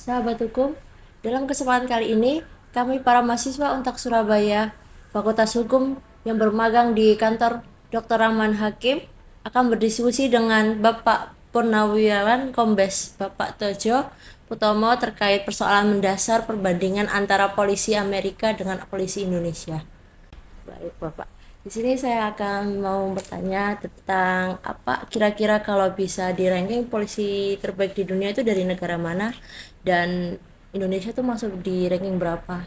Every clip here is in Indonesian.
Sahabat hukum, dalam kesempatan kali ini, kami para mahasiswa untuk Surabaya, Fakultas Hukum yang bermagang di kantor Dr. Rahman Hakim akan berdiskusi dengan Bapak Purnawiawan Kombes Bapak Tejo Utomo terkait persoalan mendasar perbandingan antara polisi Amerika dengan polisi Indonesia. Baik, Bapak. Di sini saya akan mau bertanya tentang apa kira-kira kalau bisa di ranking polisi terbaik di dunia itu dari negara mana dan Indonesia tuh masuk di ranking berapa?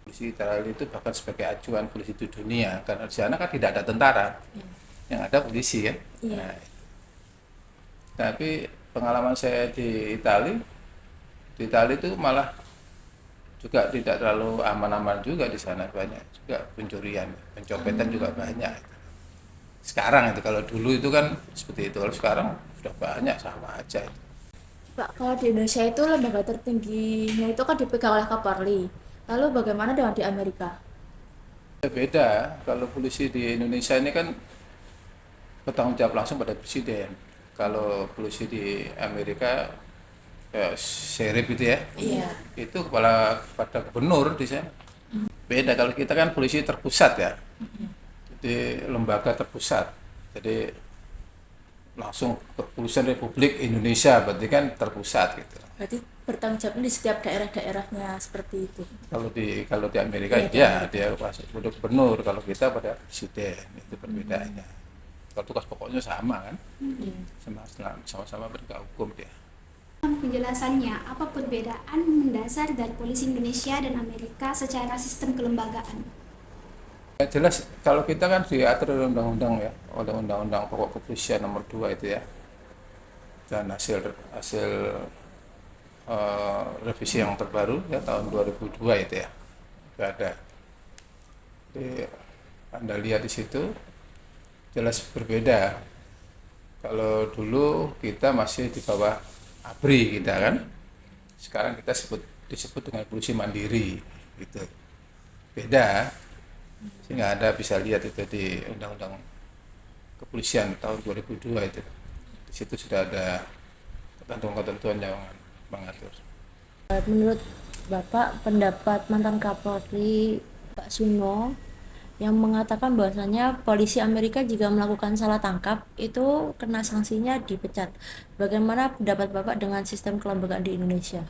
Polisi Israel itu bahkan sebagai acuan polisi di dunia karena di sana kan tidak ada tentara, yang ada polisi ya. Iya. Nah, tapi pengalaman saya di Itali itu malah juga tidak terlalu aman-aman juga di sana, banyak juga pencurian, pencopetan juga banyak. Sekarang itu kalau dulu itu kan seperti itu, kalau sekarang sudah banyak sama aja. Pak, kalau di Indonesia itu lembaga tertingginya itu kan dipegang oleh Kapolri. Lalu bagaimana dengan di Amerika? Beda, kalau polisi di Indonesia ini kan bertanggung jawab langsung pada presiden. Kalau polisi di Amerika sheriff itu ya, Iya. itu kepala pada gubernur di sana. Beda, kalau kita kan polisi terpusat ya, jadi lembaga terpusat. Jadi langsung kepolisian Republik Indonesia, berarti kan terpusat gitu. Berarti bertanggung jawabnya di setiap daerah-daerahnya seperti itu. Kalau di Amerika Iya, di ya Amerika. dia masuk pada gubernur, kalau kita pada presiden, itu perbedaannya. Kalau tugas pokoknya sama kan, sama-sama penegak hukum dia. Penjelasannya, apa perbedaan mendasar dari polisi Indonesia dan Amerika secara sistem kelembagaan? Ya, jelas kalau kita kan diatur oleh undang-undang ya, oleh undang-undang pokok kepolisian nomor 2 itu ya, dan hasil hasil revisi yang terbaru ya tahun 2002 itu ya, itu ada. Jadi Anda lihat di situ jelas berbeda. Kalau dulu kita masih di bawah ABRI kita kan, sekarang kita disebut dengan polisi mandiri gitu. Beda, sehingga Anda bisa lihat itu di Undang-Undang Kepolisian tahun 2002 itu. Di situ sudah ada ketentuan-ketentuan yang mengatur. Menurut Bapak, pendapat mantan Kapolri Pak Suno yang mengatakan bahwasanya polisi Amerika jika melakukan salah tangkap itu kena sanksinya dipecat. Bagaimana pendapat Bapak dengan sistem kelembagaan di Indonesia?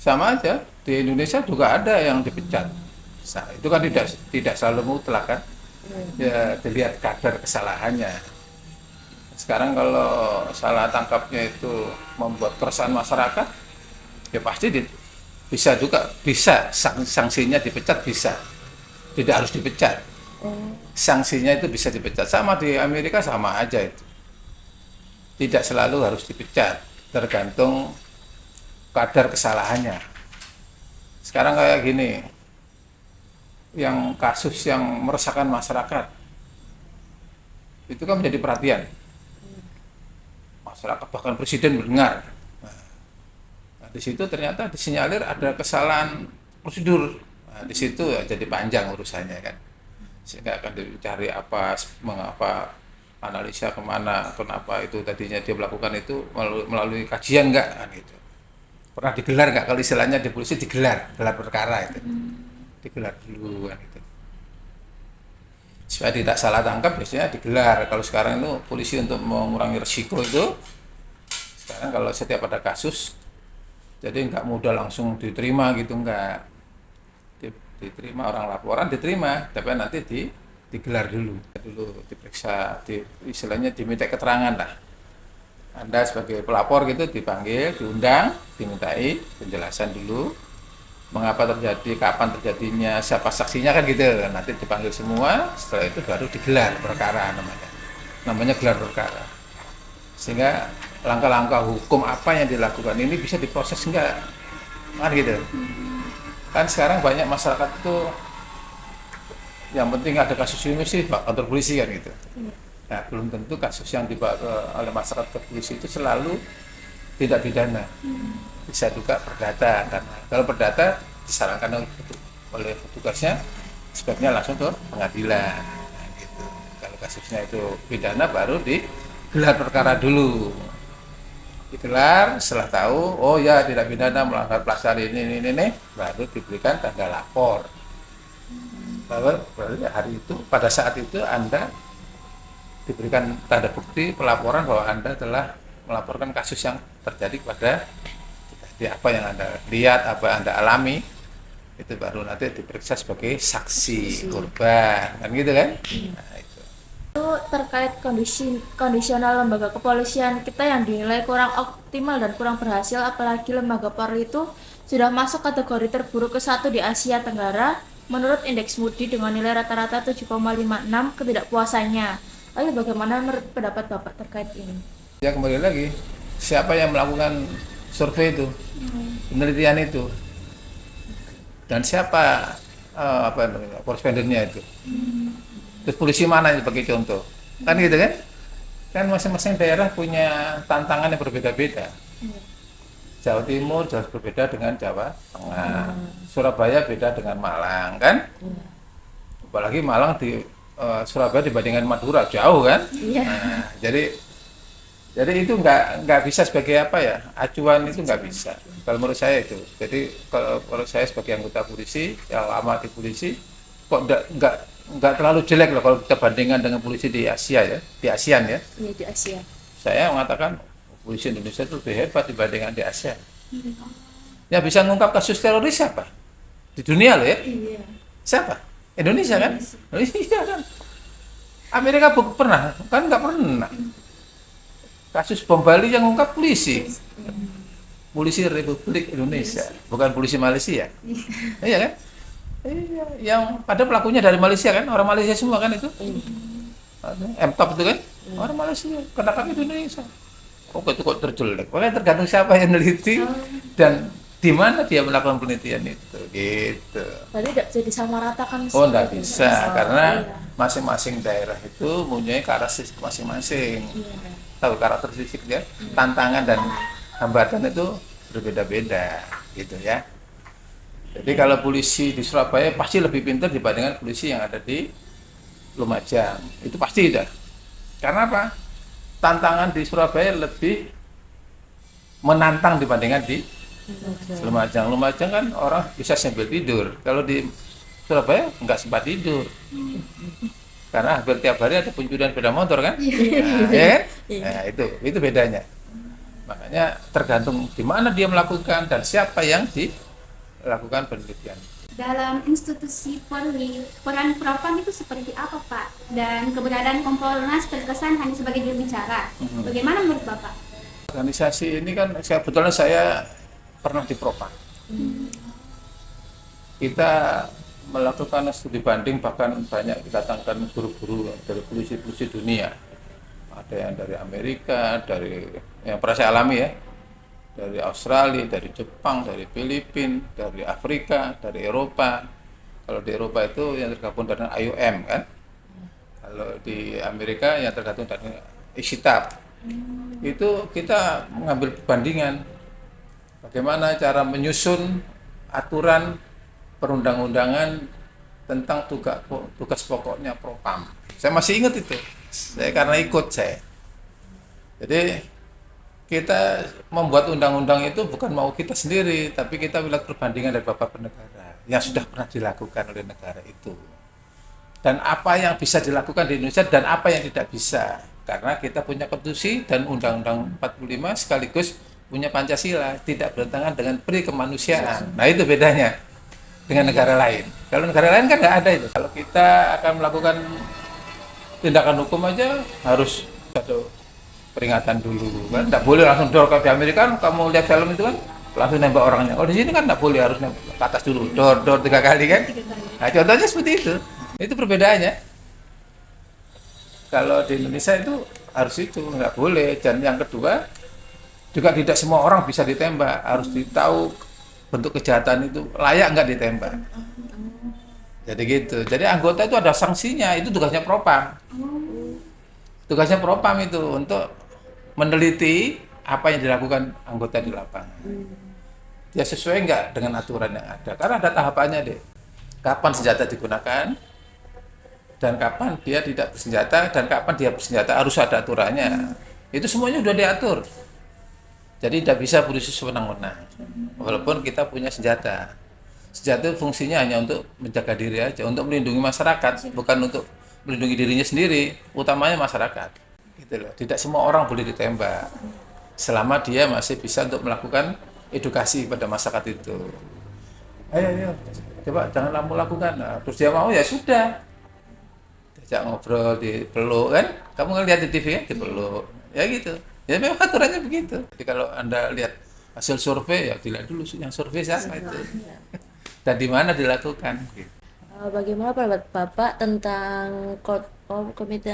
Sama aja, di Indonesia juga ada yang dipecat. Itu kan tidak selalu mutlak kan. Ya, dilihat kadar kesalahannya. Sekarang kalau salah tangkapnya itu membuat keresahan masyarakat, ya pasti bisa sanksinya dipecat, bisa. Tidak harus dipecat. Sanksinya itu bisa dipecat. Sama di Amerika sama aja itu. Tidak selalu harus dipecat, tergantung kadar kesalahannya. Sekarang kayak gini, yang kasus yang meresahkan masyarakat itu kan menjadi perhatian masyarakat, bahkan presiden mendengar. Nah, di situ ternyata disinyalir ada kesalahan prosedur. Nah, di situ ya jadi panjang urusannya kan, sehingga akan dicari mengapa, analisa kemana, kenapa itu tadinya dia melakukan itu melalui kajian enggak kan itu. Pernah digelar nggak, kalau istilahnya di polisi gelar perkara itu, digelar dulu kan itu, supaya tidak salah tangkap biasanya digelar. Kalau sekarang itu polisi untuk mengurangi resiko itu, sekarang kalau setiap ada kasus jadi nggak mudah langsung diterima gitu, nggak diterima, orang laporan diterima, tapi nanti digelar dulu diperiksa, istilahnya diminta keterangan lah. Anda sebagai pelapor gitu dipanggil, diundang, dimintai penjelasan dulu mengapa terjadi, kapan terjadinya, siapa saksinya kan gitu. Nanti dipanggil semua, setelah itu baru digelar perkara, namanya gelar perkara, sehingga langkah-langkah hukum apa yang dilakukan ini bisa diproses enggak kan gitu. Kan sekarang banyak masyarakat itu yang penting ada kasus ini sih kantor polisi kan gitu. Nah, belum tentu kasus yang dibawa oleh masyarakat ke polisi itu selalu tindak pidana. Bisa juga perdata, karena kalau perdata disarankan oleh petugasnya sebaiknya langsung ke pengadilan. Nah, gitu. Kalau kasusnya itu pidana baru digelar perkara dulu. digelar. Setelah tahu, oh ya tidak pidana melanggar pasal ini, baru diberikan tanda lapor. Bahwa berarti hari itu, pada saat itu Anda diberikan tanda bukti pelaporan bahwa Anda telah melaporkan kasus yang terjadi pada apa yang Anda lihat, apa yang Anda alami, itu baru nanti diperiksa sebagai saksi korban, kan gitu kan? Nah, itu. Itu terkait kondisional lembaga kepolisian kita yang dinilai kurang optimal dan kurang berhasil, apalagi lembaga Polri itu sudah masuk kategori terburuk ke-1 di Asia Tenggara menurut indeks Moody dengan nilai rata-rata 7,56 ketidakpuasannya. Lalu bagaimana menurut pendapat Bapak terkait ini? Ya kembali lagi, siapa yang melakukan survei itu, penelitian itu, dan siapa apa namanya korespondennya itu, terus polisi mana sebagai contoh, kan gitu kan? Kan masing-masing daerah punya tantangan yang berbeda-beda. Jawa Timur jauh berbeda dengan Jawa Tengah, Surabaya beda dengan Malang, kan? Apalagi Malang di Surabaya dibandingkan Madura jauh kan? Nah, jadi itu nggak bisa sebagai apa ya, acuan itu nggak bisa. Kalau menurut saya itu. Jadi kalau saya sebagai anggota polisi yang lama di polisi, kok nggak terlalu jelek loh kalau kita bandingkan dengan polisi di Asia ya, di ASEAN ya. Iya, di Asia. Saya mengatakan polisi Indonesia itu lebih hebat dibandingkan di ASEAN. Ya bisa mengungkap kasus teroris siapa? Di dunia loh ya. Iya. Siapa? Indonesia kan? Iya kan? Amerika pernah? Kan nggak pernah. Kasus bom Bali yang ungkap polisi. Polisi Republik Indonesia, bukan polisi Malaysia. Iya kan? Iya, yang pada pelakunya dari Malaysia kan? Orang Malaysia semua kan itu? M-Top itu kan? Orang Malaysia, ketangkap di Indonesia. Oke, itu kok terjelek. Makanya tergantung siapa yang neliti dan di mana dia melakukan penelitian itu, gitu. Berarti tidak bisa disamaratakan. Oh, enggak bisa, Iya. karena masing-masing daerah itu mempunyai karakteristik masing-masing. Tahu karakteristik ya, tantangan dan hambatan itu berbeda-beda, gitu ya. Jadi kalau polisi di Surabaya pasti lebih pintar dibandingkan polisi yang ada di Lumajang, itu pasti dah. Karena apa? Tantangan di Surabaya lebih menantang dibandingkan di Lumajang. Lumajang kan orang bisa sambil tidur. Kalau di Surabaya nggak sempat tidur. Karena hampir tiap hari ada pencurian sepeda motor kan? Nah, ya kan? Nah, itu bedanya. Makanya tergantung di mana dia melakukan dan siapa yang dilakukan penelitian. Dalam institusi Polri, peran Propam itu seperti apa, Pak? Dan keberadaan Kompolnas terkesan hanya sebagai juru bicara. Bagaimana menurut Bapak? Organisasi ini kan kebetulan saya pernah di Propam. Kita melakukan studi banding, bahkan banyak didatangkan guru-guru dari polisi-polisi dunia. Ada yang dari Amerika, dari yang pernah saya alami ya, dari Australia, dari Jepang, dari Filipina, dari Afrika, dari Eropa. Kalau di Eropa itu yang tergabung dengan IOM kan. Kalau di Amerika yang tergabung dengan ICTAP. Itu kita mengambil perbandingan bagaimana cara menyusun aturan perundang-undangan tentang tugas pokoknya Propam. Saya masih ingat itu. Saya karena ikut saya. Jadi kita membuat undang-undang itu bukan mau kita sendiri, tapi kita melihat perbandingan dari beberapa negara yang sudah pernah dilakukan oleh negara itu. Dan apa yang bisa dilakukan di Indonesia dan apa yang tidak bisa. Karena kita punya konstitusi dan Undang-Undang 45 sekaligus punya Pancasila, tidak bertentangan dengan pri kemanusiaan. Nah itu bedanya dengan negara lain. Kalau negara lain kan nggak ada itu. Kalau kita akan melakukan tindakan hukum aja harus satu peringatan dulu kan, tidak boleh langsung dor. Di Amerika kan kamu lihat film itu kan langsung nembak orangnya. Oh di sini kan tidak boleh, harus nembak ke atas dulu, dor 3 kali kan. Nah contohnya seperti itu perbedaannya. Kalau di Indonesia itu harus itu nggak boleh. Dan yang kedua juga tidak semua orang bisa ditembak, harus ditahu bentuk kejahatan itu layak nggak ditembak. Jadi gitu. Jadi anggota itu ada sanksinya, itu tugasnya Propam. Tugasnya Propam itu untuk meneliti apa yang dilakukan anggota di lapangan. Dia sesuai nggak dengan aturan yang ada? Karena ada tahapannya deh. Kapan senjata digunakan dan kapan dia tidak bersenjata dan kapan dia bersenjata, harus ada aturannya. Itu semuanya sudah diatur. Jadi tidak bisa polisi sewenang-wenang. Walaupun kita punya senjata. Senjata itu fungsinya hanya untuk menjaga diri aja, untuk melindungi masyarakat, bukan untuk melindungi dirinya sendiri, utamanya masyarakat. Gitu loh. Tidak semua orang boleh ditembak. Selama dia masih bisa untuk melakukan edukasi pada masyarakat itu. Ayo, coba jangan kamu lakukan. Nah, terus dia mau, ya sudah. Diajak ngobrol, dipeluk kan? Kamu ngeliat di TV kan, dipeluk. Ya gitu. Ya memang aturannya begitu. Jadi kalau Anda lihat hasil survei, ya dilihat dulu yang survei siapa itu. Dan di mana dilakukan. Gitu. Bagaimana pendapat Bapak tentang Komite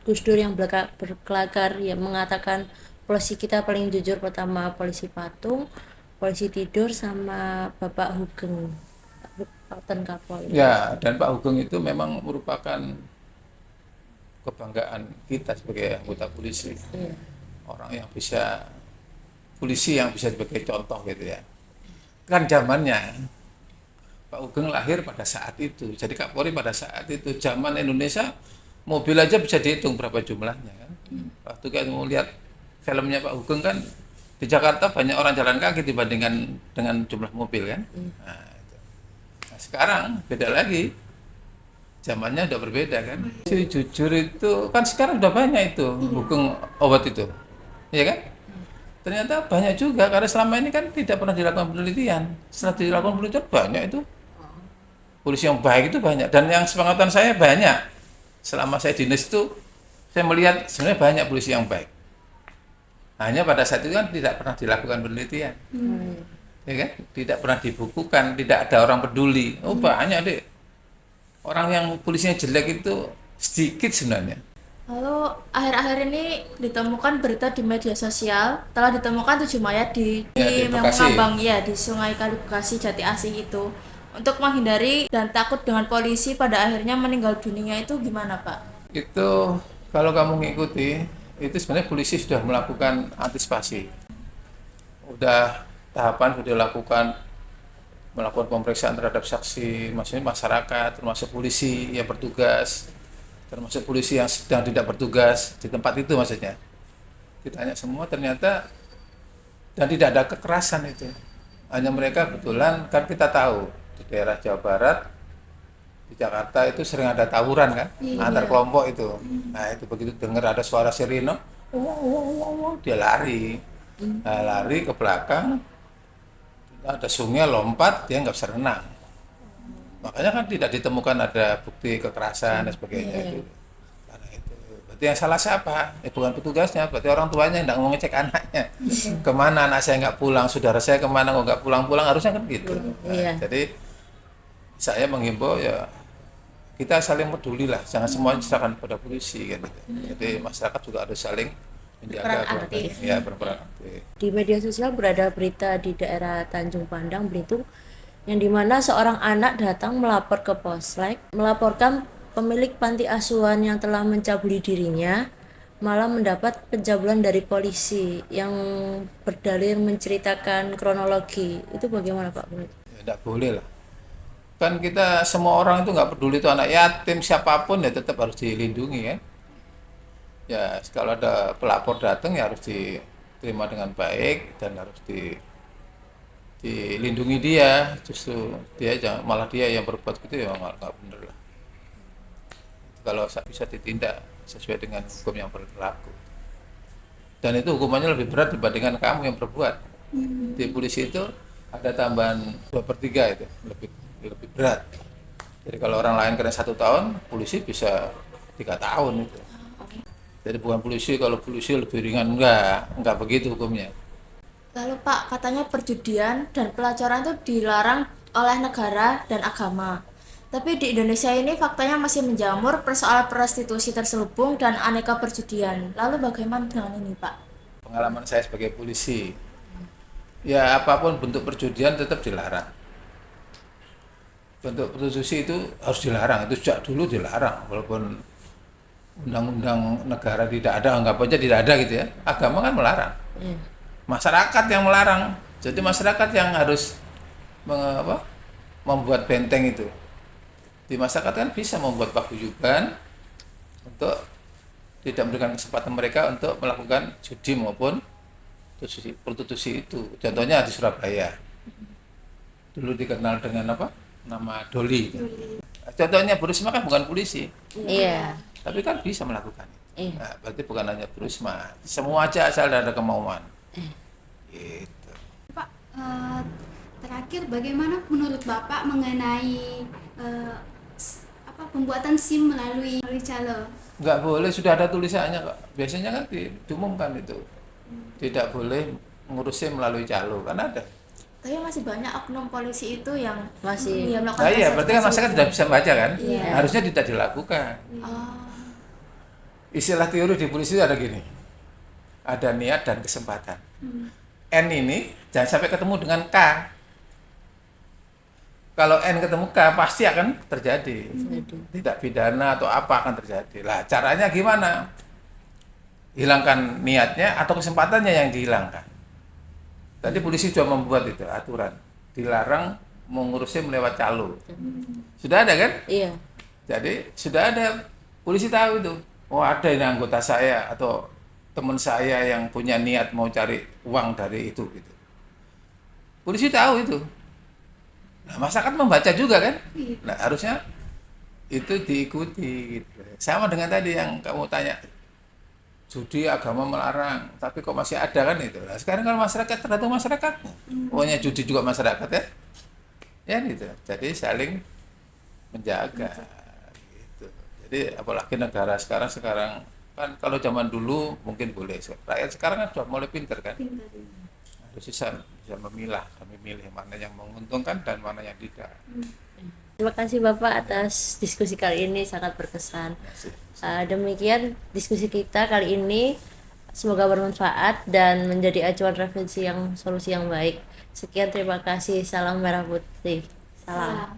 Gus Dur yang berkelakar yang mengatakan polisi kita paling jujur, pertama polisi Patung, polisi Tidur, sama Bapak Hugeng, Kapten Kapolri. Ya, dan Pak Hugeng itu memang merupakan kebanggaan kita sebagai anggota polisi. Iya. Orang yang bisa, polisi yang bisa sebagai contoh gitu ya. Kan zamannya Pak Hugeng lahir pada saat itu, jadi Kapolri pada saat itu. Zaman Indonesia mobil aja bisa dihitung berapa jumlahnya kan. Waktu kan mau lihat filmnya Pak Hugeng kan, di Jakarta banyak orang jalan kaki dibandingkan dengan jumlah mobil kan. Nah, itu. Nah, sekarang beda lagi, zamannya udah berbeda kan. Si jujur itu kan sekarang udah banyak itu Hugeng obat itu, ya kan? Ternyata banyak juga, karena selama ini kan tidak pernah dilakukan penelitian. Setelah dilakukan penelitian banyak itu. Polisi yang baik itu banyak, dan yang sepengetahuan saya banyak. Selama saya dinas itu, saya melihat sebenarnya banyak polisi yang baik. Hanya pada saat itu kan tidak pernah dilakukan penelitian. Ya kan? Tidak pernah dibukukan, tidak ada orang peduli. Oh banyak deh. Orang yang polisinya jelek itu sedikit sebenarnya. Lalu akhir-akhir ini ditemukan berita di media sosial telah ditemukan 7 mayat di Ya, di yang Bekasi. mengambang ya di Sungai Kali Bekasi Jati Asih itu. Untuk menghindari dan takut dengan polisi pada akhirnya meninggal dunia itu gimana Pak? Itu kalau kamu ngikuti, itu sebenarnya polisi sudah melakukan antisipasi. Udah tahapan sudah dilakukan, melakukan pemeriksaan terhadap saksi, maksudnya masyarakat, termasuk polisi yang bertugas, termasuk polisi yang sedang tidak bertugas di tempat itu maksudnya. Ditanya semua, ternyata dan tidak ada kekerasan itu. Hanya mereka kebetulan kan kita tahu di daerah Jawa Barat, di Jakarta itu sering ada tawuran kan, antar kelompok itu. Nah itu begitu dengar ada suara sirine, dia lari, nah, lari ke belakang, ada sungai lompat, dia nggak bisa renang. Makanya kan tidak ditemukan ada bukti kekerasan dan sebagainya itu. Karena itu, berarti yang salah siapa? Bukan petugasnya, berarti orang tuanya yang nggak mau ngecek anaknya. Kemana anak saya nggak pulang, saudara saya kemana kok nggak pulang-pulang, harusnya kan gitu. Nah, jadi saya menghimbau ya kita saling peduli lah, jangan semuanya diserahkan pada polisi kan gitu. Jadi masyarakat juga harus saling menjaga berperan aktif. Di media sosial berada berita di daerah Tanjung Pandang, Belitung, yang dimana seorang anak datang melapor ke Polsek, melaporkan pemilik panti asuhan yang telah mencabuli dirinya, malah mendapat pencabulan dari polisi yang berdalih menceritakan kronologi. Itu bagaimana Pak? Ya, tidak boleh lah. Kan kita semua orang itu nggak peduli itu anak yatim siapapun ya tetap harus dilindungi kan. Ya kalau ada pelapor datang ya harus diterima dengan baik dan harus dilindungi dia. Justru dia jangan, malah dia yang berbuat gitu ya nggak benar lah. Kalau bisa ditindak sesuai dengan hukum yang berlaku. Dan itu hukumannya lebih berat dibandingkan kamu yang berbuat. Di polisi itu ada tambahan 2/3 itu lebih berat. Jadi kalau orang lain kena 1 tahun, polisi bisa 3 tahun itu. Jadi bukan polisi, kalau polisi lebih ringan, enggak begitu hukumnya. Lalu Pak, katanya perjudian dan pelacuran itu dilarang oleh negara dan agama. Tapi di Indonesia ini faktanya masih menjamur persoalan prostitusi terselubung dan aneka perjudian. Lalu bagaimana dengan ini Pak? Pengalaman saya sebagai polisi, ya apapun bentuk perjudian tetap dilarang. Bentuk prostitusi itu harus dilarang, itu sejak dulu dilarang, walaupun undang-undang negara tidak ada, anggap aja tidak ada gitu ya, agama kan melarang. Masyarakat yang melarang, jadi masyarakat yang harus membuat benteng itu. Di masyarakat kan bisa membuat paguyuban untuk tidak memberikan kesempatan mereka untuk melakukan judi maupun prostitusi itu. Contohnya di Surabaya. Dulu dikenal dengan apa? Nama Doli. Contohnya Bu Risma kan bukan polisi, Iya. tapi kan bisa melakukan itu. Iya. Nah, berarti bukan hanya Bu Risma, semua aja asal ada kemauan. Gitu. Pak, terakhir bagaimana menurut Bapak mengenai pembuatan SIM melalui calo? Nggak boleh, sudah ada tulisannya kok. Biasanya kan diumumkan itu. Tidak boleh ngurusin melalui calo, kan ada. Tapi masih banyak oknum polisi itu yang Masih. melakukan Nah iya, berarti kan masyarakat tidak bisa baca kan? Iya. Harusnya tidak dilakukan. Oh, Istilah teori di polisi ada gini. Ada niat dan kesempatan. N ini jangan sampai ketemu dengan K. Kalau N ketemu K pasti akan terjadi. Tidak pidana atau apa akan terjadi. Lah caranya gimana? Hilangkan niatnya atau kesempatannya yang dihilangkan. Tadi polisi sudah membuat itu aturan. Dilarang mengurusin lewat calo. Sudah ada kan? Iya. Jadi sudah ada, polisi tahu itu. Oh ada ini anggota saya atau teman saya yang punya niat mau cari uang dari itu gitu. Polisi tahu itu. Nah, masyarakat membaca juga kan? Nah, harusnya itu diikuti gitu. Sama dengan tadi yang kamu tanya. Judi agama melarang, tapi kok masih ada kan itu. Nah, sekarang kalau masyarakat tergantung masyarakatnya. Pokoknya judi juga masyarakat ya. Ya gitu. Jadi saling menjaga gitu. Jadi apalagi negara sekarang kan kalau zaman dulu mungkin boleh. Rakyat sekarang kan sudah mulai pintar kan. Harus bisa memilah, memilih mana yang menguntungkan dan mana yang tidak. Terima kasih Bapak atas diskusi kali ini, sangat berkesan. Demikian diskusi kita kali ini, semoga bermanfaat dan menjadi acuan refleksi yang solusi yang baik. Sekian, terima kasih. Salam merah putih. Salam.